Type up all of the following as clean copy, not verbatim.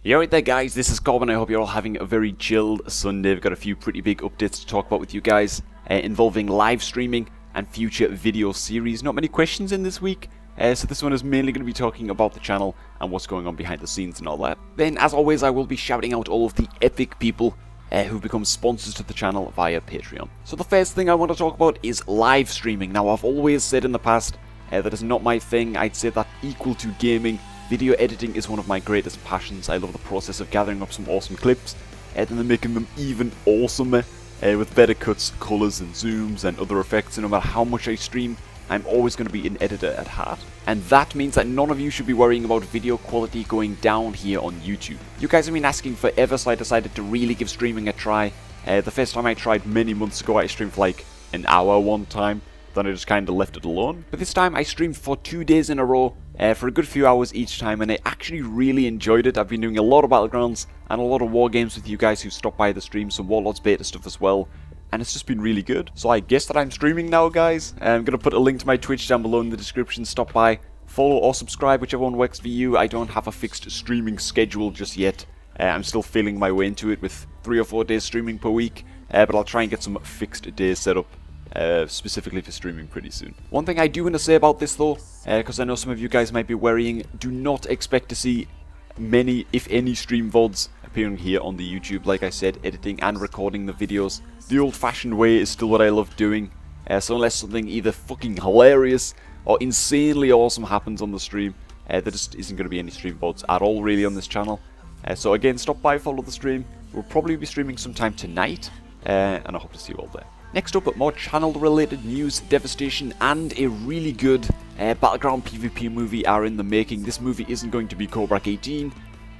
Yeah, right there guys, this is Cormac and I hope you're all having a very chilled Sunday. We've got a few pretty big updates to talk about with you guys involving live streaming and future video series. Not many questions in this week, so this one is mainly going to be talking about the channel and what's going on behind the scenes and all that. Then as always I will be shouting out all of the epic people who've become sponsors to the channel via Patreon. So the first thing I want to talk about is live streaming. Now I've always said in the past that is not my thing. I'd say that equal to gaming. Video editing is one of my greatest passions. I love the process of gathering up some awesome clips and then making them even awesomer with better cuts, colours and zooms and other effects. And no matter how much I stream, I'm always going to be an editor at heart. And that means that none of you should be worrying about video quality going down here on YouTube. You guys have been asking forever, so I decided to really give streaming a try. The first time I tried many months ago, I streamed for like an hour one time. Then I just kind of left it alone. But this time I streamed for 2 days in a row for a good few hours each time, and I actually really enjoyed it. I've been doing a lot of Battlegrounds and a lot of war games with you guys who stopped by the stream, some Warlords beta stuff as well, and it's just been really good. So I guess that I'm streaming now, guys. I'm going to put a link to my Twitch down below in the description. Stop by, follow or subscribe, whichever one works for you. I don't have a fixed streaming schedule just yet. I'm still feeling my way into it with 3 or 4 days streaming per week, but I'll try and get some fixed days set up. Specifically for streaming pretty soon. One thing I do want to say about this though, because I know some of you guys might be worrying, do not expect to see many, if any, stream VODs appearing here on the YouTube. Like I said, editing and recording the videos the old-fashioned way is still what I love doing, so unless something either fucking hilarious or insanely awesome happens on the stream, there just isn't going to be any stream VODs at all really on this channel. So again, stop by, follow the stream. We'll probably be streaming sometime tonight, and I hope to see you all there. Next up, more channel-related news, Devastation and a really good Battleground PvP movie are in the making. This movie isn't going to be Cobrak 18,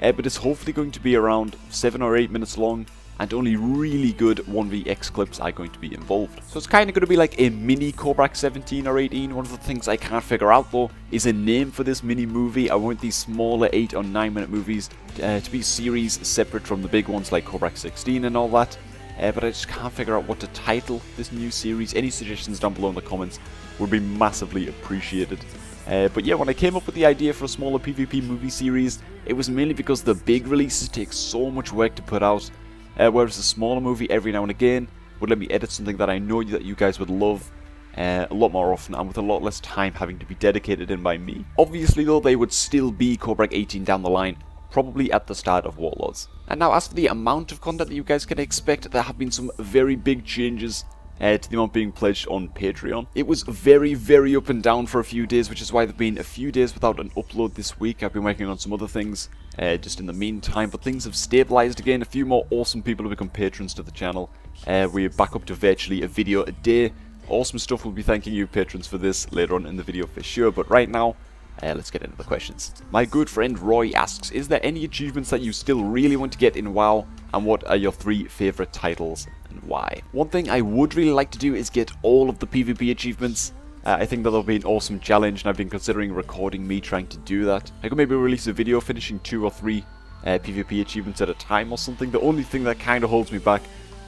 but it's hopefully going to be around 7 or 8 minutes long, and only really good 1vx clips are going to be involved. So it's kind of going to be like a mini Cobrak 17 or 18. One of the things I can't figure out though is a name for this mini movie. I want these smaller 8 or 9 minute movies to be series separate from the big ones like Cobrak 16 and all that. But I just can't figure out what to title this new series. Any suggestions down below in the comments would be massively appreciated. But yeah, when I came up with the idea for a smaller PvP movie series, it was mainly because the big releases take so much work to put out, whereas a smaller movie every now and again would let me edit something that I know that you guys would love a lot more often and with a lot less time having to be dedicated in by me. Obviously though, they would still be Cobrak 18 down the line, probably at the start of Warlords. And now as for the amount of content that you guys can expect, there have been some very big changes to the amount being pledged on Patreon. It was very up and down for a few days, which is why there have been a few days without an upload this week. I've been working on some other things just in the meantime, but things have stabilized again. A few more awesome people have become patrons to the channel. We're back up to virtually a video a day. Awesome stuff. We'll be thanking you patrons for this later on in the video for sure, but right now, let's get into the questions. My good friend Roy asks, is there any achievements that you still really want to get in WoW, and what are your 3 favourite titles and why? One thing I would really like to do is get all of the PvP achievements. I think that'll be an awesome challenge, and I've been considering recording me trying to do that. I could maybe release a video finishing 2 or 3 PvP achievements at a time or something. The only thing that kind of holds me back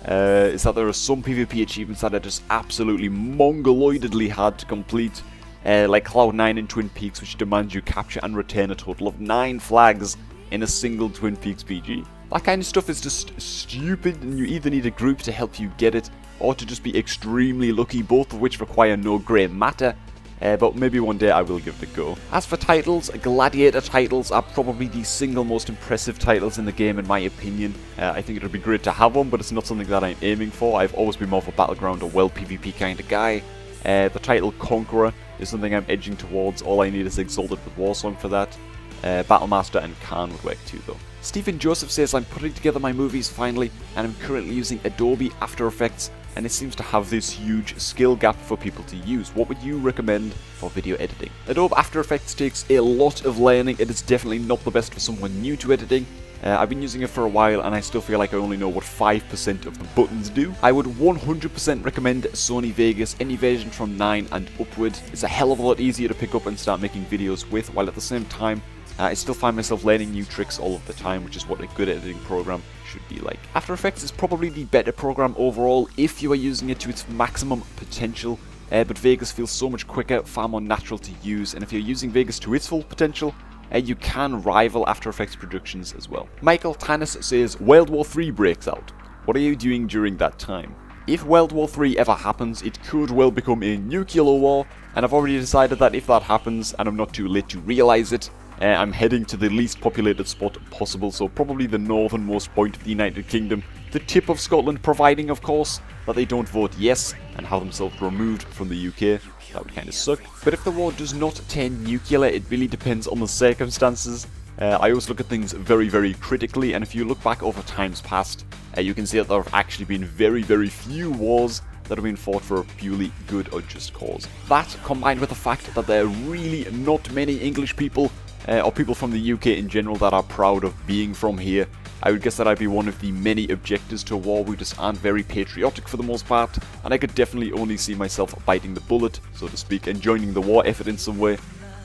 is that there are some PvP achievements that are just absolutely mongoloidally hard to complete. Like Cloud9 in Twin Peaks, which demands you capture and return a total of 9 flags in a single Twin Peaks PG. That kind of stuff is just stupid, and you either need a group to help you get it, or to just be extremely lucky, both of which require no grey matter, but maybe one day I will give it a go. As for titles, Gladiator titles are probably the single most impressive titles in the game in my opinion. I think it would be great to have one, but it's not something that I'm aiming for. I've always been more of a Battleground or well PvP kind of guy. The title Conqueror is something I'm edging towards. All I need is Exalted with Warsong for that. Battlemaster and Khan would work too though. Stephen Joseph says, I'm putting together my movies finally, and I'm currently using Adobe After Effects, and it seems to have this huge skill gap for people to use. What would you recommend for video editing? Adobe After Effects takes a lot of learning. It is definitely not the best for someone new to editing. I've been using it for a while and I still feel like I only know what 5% of the buttons do. I would 100% recommend Sony Vegas. Any version from 9 and upward. It's a hell of a lot easier to pick up and start making videos with, while at the same time I still find myself learning new tricks all of the time, which is what a good editing program should be like. After Effects is probably the better program overall if you are using it to its maximum potential. But Vegas feels so much quicker, far more natural to use, and if you're using Vegas to its full potential, you can rival After Effects productions as well. Michael Tannis says, World War III breaks out. What are you doing during that time? If World War III ever happens, it could well become a nuclear war, and I've already decided that if that happens, and I'm not too late to realise it, I'm heading to the least populated spot possible, so probably the northernmost point of the United Kingdom, the tip of Scotland, providing of course that they don't vote yes and have themselves removed from the UK. That would kind of suck. But if the war does not turn nuclear, it really depends on the circumstances. I always look at things very, very critically, and if you look back over times past, you can see that there have actually been very, very few wars that have been fought for a purely good or just cause. That, combined with the fact that there are really not many English people, or people from the UK in general, that are proud of being from here, I would guess that I'd be one of the many objectors to a war who just aren't very patriotic for the most part, and I could definitely only see myself biting the bullet, so to speak, and joining the war effort in some way,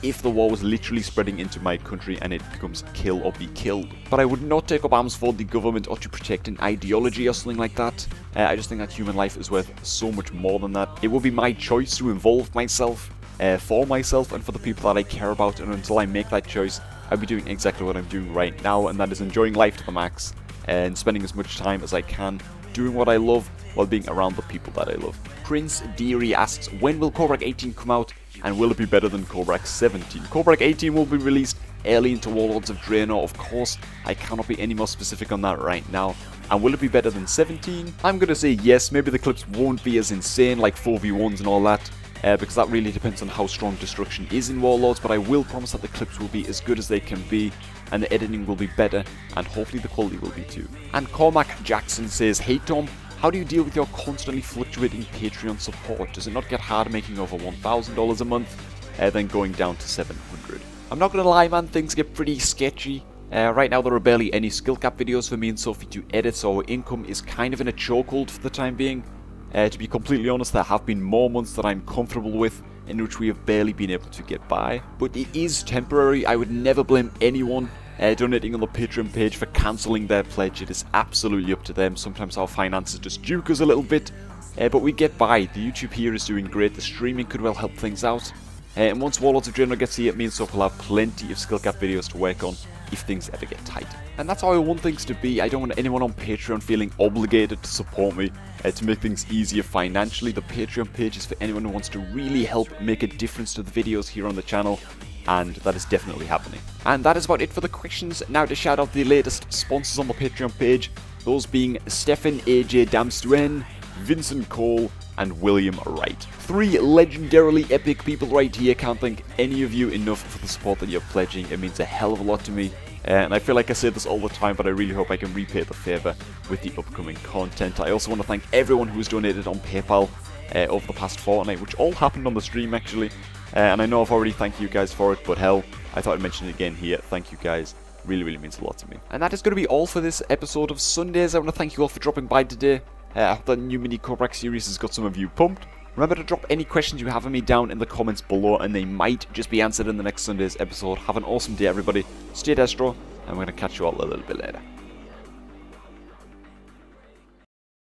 if the war was literally spreading into my country and it becomes kill or be killed. But I would not take up arms for the government or to protect an ideology or something like that. I just think that human life is worth so much more than that. It would be my choice to involve myself, for myself and for the people that I care about, and until I make that choice, I'll be doing exactly what I'm doing right now, and that is enjoying life to the max, and spending as much time as I can doing what I love while being around the people that I love. Prince Deary asks, when will Cobrak 18 come out, and will it be better than Cobrak 17? Cobrak 18 will be released early into Warlords of Draenor, of course. I cannot be any more specific on that right now. And will it be better than 17? I'm going to say yes. Maybe the clips won't be as insane like 4v1s and all that, because that really depends on how strong destruction is in Warlords, but I will promise that the clips will be as good as they can be, and the editing will be better, and hopefully the quality will be too. And Cormac Jackson says, hey Tom, how do you deal with your constantly fluctuating Patreon support? Does it not get hard making over $1,000 a month, then going down to $700? I'm not gonna lie man, things get pretty sketchy. Right now there are barely any skill cap videos for me and Sophie to edit, so our income is kind of in a chokehold for the time being. To be completely honest, there have been more months that I'm comfortable with in which we have barely been able to get by. But it is temporary. I would never blame anyone donating on the Patreon page for cancelling their pledge. It is absolutely up to them. Sometimes our finances just juke us a little bit, but we get by. The YouTube here is doing great. The streaming could well help things out. And once Warlords of Draenor gets here, me and Sophie will have plenty of skill cap videos to work on if things ever get tight. And that's how I want things to be. I don't want anyone on Patreon feeling obligated to support me to make things easier financially. The Patreon page is for anyone who wants to really help make a difference to the videos here on the channel, and that is definitely happening. And that is about it for the questions. Now to shout out the latest sponsors on the Patreon page, those being Stefan AJ Damstuen, Vincent Cole, and William Wright. 3 legendarily epic people right here. Can't thank any of you enough for the support that you're pledging. It means a hell of a lot to me. And I feel like I say this all the time, but I really hope I can repay the favour with the upcoming content. I also want to thank everyone who's donated on PayPal over the past fortnight, which all happened on the stream actually. And I know I've already thanked you guys for it, but hell, I thought I'd mention it again here. Thank you guys. Really, really means a lot to me. And that is going to be all for this episode of Sundays. I want to thank you all for dropping by today. I hope that new mini Cobrak series has got some of you pumped. Remember to drop any questions you have of me down in the comments below, and they might just be answered in the next Sunday's episode. Have an awesome day, everybody. Stay destro, and we're going to catch you all a little bit later.